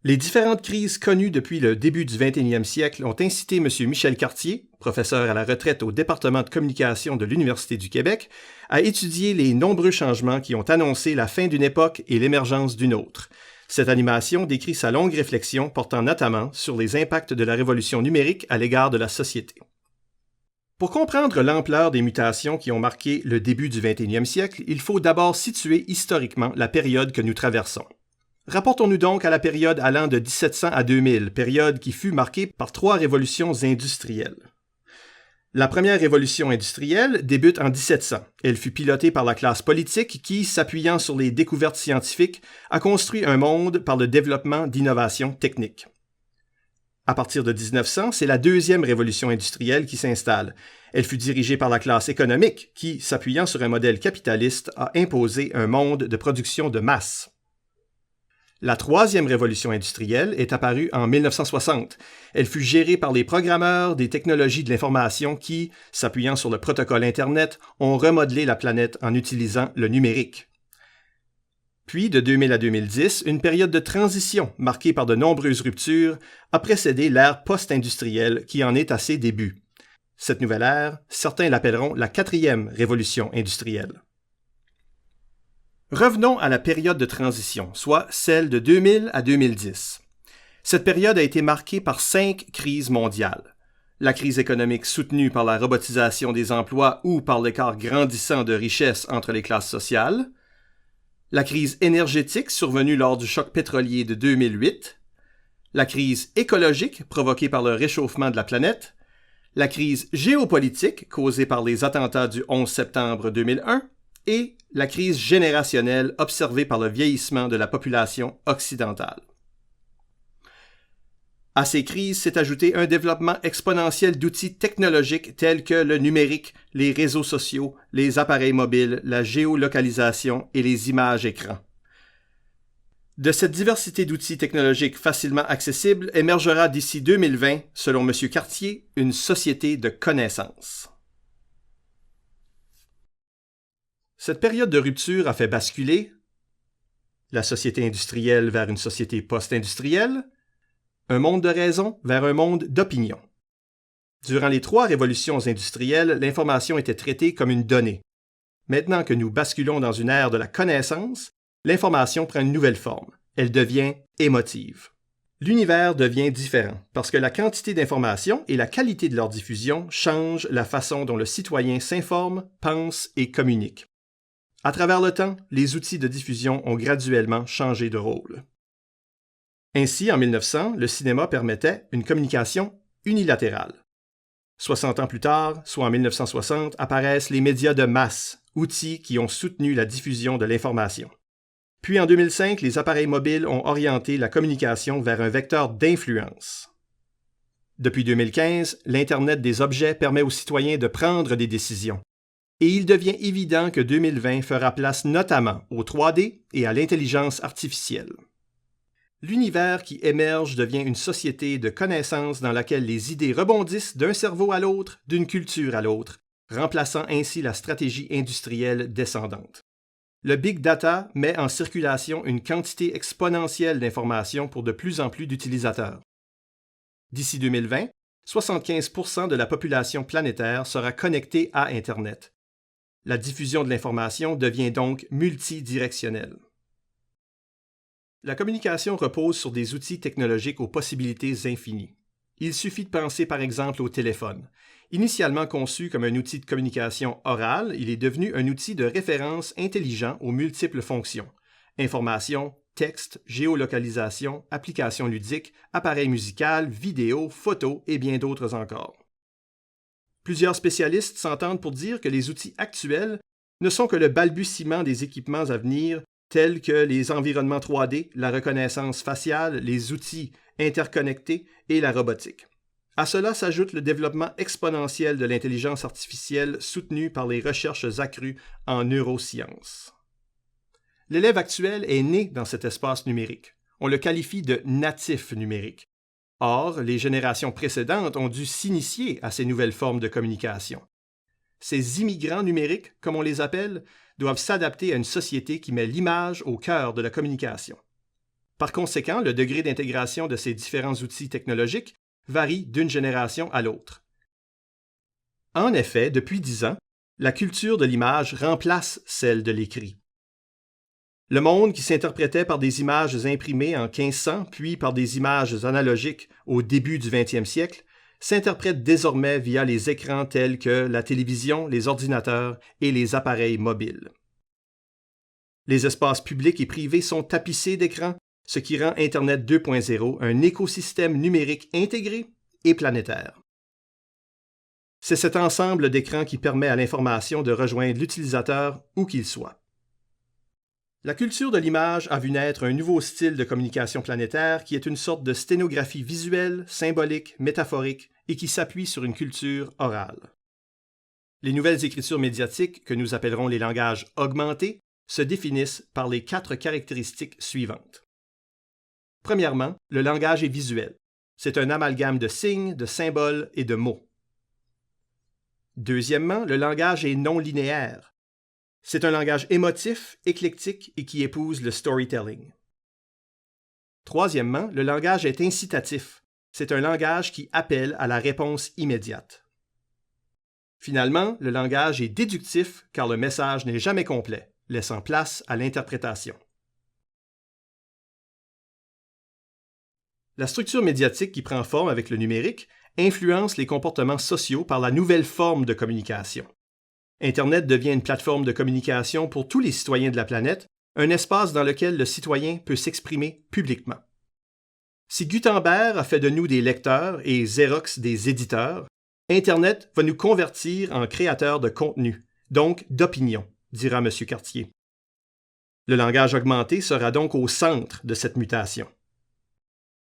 Les différentes crises connues depuis le début du 21e siècle ont incité M. Michel Cartier, professeur à la retraite au département de communication de l'Université du Québec, à étudier les nombreux changements qui ont annoncé la fin d'une époque et l'émergence d'une autre. Cette animation décrit sa longue réflexion portant notamment sur les impacts de la révolution numérique à l'égard de la société. Pour comprendre l'ampleur des mutations qui ont marqué le début du 21e siècle, il faut d'abord situer historiquement la période que nous traversons. Rapportons-nous donc à la période allant de 1700 à 2000, période qui fut marquée par 3 révolutions industrielles. La première révolution industrielle débute en 1700. Elle fut pilotée par la classe politique qui, s'appuyant sur les découvertes scientifiques, a construit un monde par le développement d'innovations techniques. À partir de 1900, c'est la deuxième révolution industrielle qui s'installe. Elle fut dirigée par la classe économique qui, s'appuyant sur un modèle capitaliste, a imposé un monde de production de masse. La troisième révolution industrielle est apparue en 1960. Elle fut gérée par les programmeurs des technologies de l'information qui, s'appuyant sur le protocole Internet, ont remodelé la planète en utilisant le numérique. Puis, de 2000 à 2010, une période de transition marquée par de nombreuses ruptures a précédé l'ère post-industrielle qui en est à ses débuts. Cette nouvelle ère, certains l'appelleront la quatrième révolution industrielle. Revenons à la période de transition, soit celle de 2000 à 2010. Cette période a été marquée par 5 crises mondiales. La crise économique soutenue par la robotisation des emplois ou par l'écart grandissant de richesse entre les classes sociales, la crise énergétique survenue lors du choc pétrolier de 2008, la crise écologique provoquée par le réchauffement de la planète, la crise géopolitique causée par les attentats du 11 septembre 2001 et la crise générationnelle observée par le vieillissement de la population occidentale. À ces crises s'est ajouté un développement exponentiel d'outils technologiques tels que le numérique, les réseaux sociaux, les appareils mobiles, la géolocalisation et les images écrans. De cette diversité d'outils technologiques facilement accessibles émergera d'ici 2020, selon M. Cartier, une société de connaissances. Cette période de rupture a fait basculer la société industrielle vers une société post-industrielle, un monde de raison vers un monde d'opinion. Durant les 3 révolutions industrielles, l'information était traitée comme une donnée. Maintenant que nous basculons dans une ère de la connaissance, l'information prend une nouvelle forme. Elle devient émotive. L'univers devient différent parce que la quantité d'informations et la qualité de leur diffusion changent la façon dont le citoyen s'informe, pense et communique. À travers le temps, les outils de diffusion ont graduellement changé de rôle. Ainsi, en 1900, le cinéma permettait une communication unilatérale. 60 ans plus tard, soit en 1960, apparaissent les médias de masse, outils qui ont soutenu la diffusion de l'information. Puis en 2005, les appareils mobiles ont orienté la communication vers un vecteur d'influence. Depuis 2015, l'Internet des objets permet aux citoyens de prendre des décisions. Et il devient évident que 2020 fera place notamment au 3D et à l'intelligence artificielle. L'univers qui émerge devient une société de connaissances dans laquelle les idées rebondissent d'un cerveau à l'autre, d'une culture à l'autre, remplaçant ainsi la stratégie industrielle descendante. Le Big Data met en circulation une quantité exponentielle d'informations pour de plus en plus d'utilisateurs. D'ici 2020, 75% de la population planétaire sera connectée à Internet. La diffusion de l'information devient donc multidirectionnelle. La communication repose sur des outils technologiques aux possibilités infinies. Il suffit de penser par exemple au téléphone. Initialement conçu comme un outil de communication orale, il est devenu un outil de référence intelligent aux multiples fonctions. Information, texte, géolocalisation, applications ludiques, appareil musical, vidéo, photos et bien d'autres encore. Plusieurs spécialistes s'entendent pour dire que les outils actuels ne sont que le balbutiement des équipements à venir tels que les environnements 3D, la reconnaissance faciale, les outils interconnectés et la robotique. À cela s'ajoute le développement exponentiel de l'intelligence artificielle soutenu par les recherches accrues en neurosciences. L'élève actuel est né dans cet espace numérique. On le qualifie de natif numérique. Or, les générations précédentes ont dû s'initier à ces nouvelles formes de communication. Ces immigrants numériques, comme on les appelle, doivent s'adapter à une société qui met l'image au cœur de la communication. Par conséquent, le degré d'intégration de ces différents outils technologiques varie d'une génération à l'autre. En effet, depuis 10 ans, la culture de l'image remplace celle de l'écrit. Le monde qui s'interprétait par des images imprimées en 1500 puis par des images analogiques au début du 20e siècle s'interprète désormais via les écrans tels que la télévision, les ordinateurs et les appareils mobiles. Les espaces publics et privés sont tapissés d'écrans, ce qui rend Internet 2.0 un écosystème numérique intégré et planétaire. C'est cet ensemble d'écrans qui permet à l'information de rejoindre l'utilisateur où qu'il soit. La culture de l'image a vu naître un nouveau style de communication planétaire qui est une sorte de sténographie visuelle, symbolique, métaphorique et qui s'appuie sur une culture orale. Les nouvelles écritures médiatiques, que nous appellerons les langages augmentés, se définissent par les 4 caractéristiques suivantes. Premièrement, le langage est visuel. C'est un amalgame de signes, de symboles et de mots. Deuxièmement, le langage est non linéaire. C'est un langage émotif, éclectique et qui épouse le storytelling. Troisièmement, le langage est incitatif. C'est un langage qui appelle à la réponse immédiate. Finalement, le langage est déductif car le message n'est jamais complet, laissant place à l'interprétation. La structure médiatique qui prend forme avec le numérique influence les comportements sociaux par la nouvelle forme de communication. Internet devient une plateforme de communication pour tous les citoyens de la planète, un espace dans lequel le citoyen peut s'exprimer publiquement. Si Gutenberg a fait de nous des lecteurs et Xerox des éditeurs, Internet va nous convertir en créateurs de contenu, donc d'opinion, dira M. Cartier. Le langage augmenté sera donc au centre de cette mutation.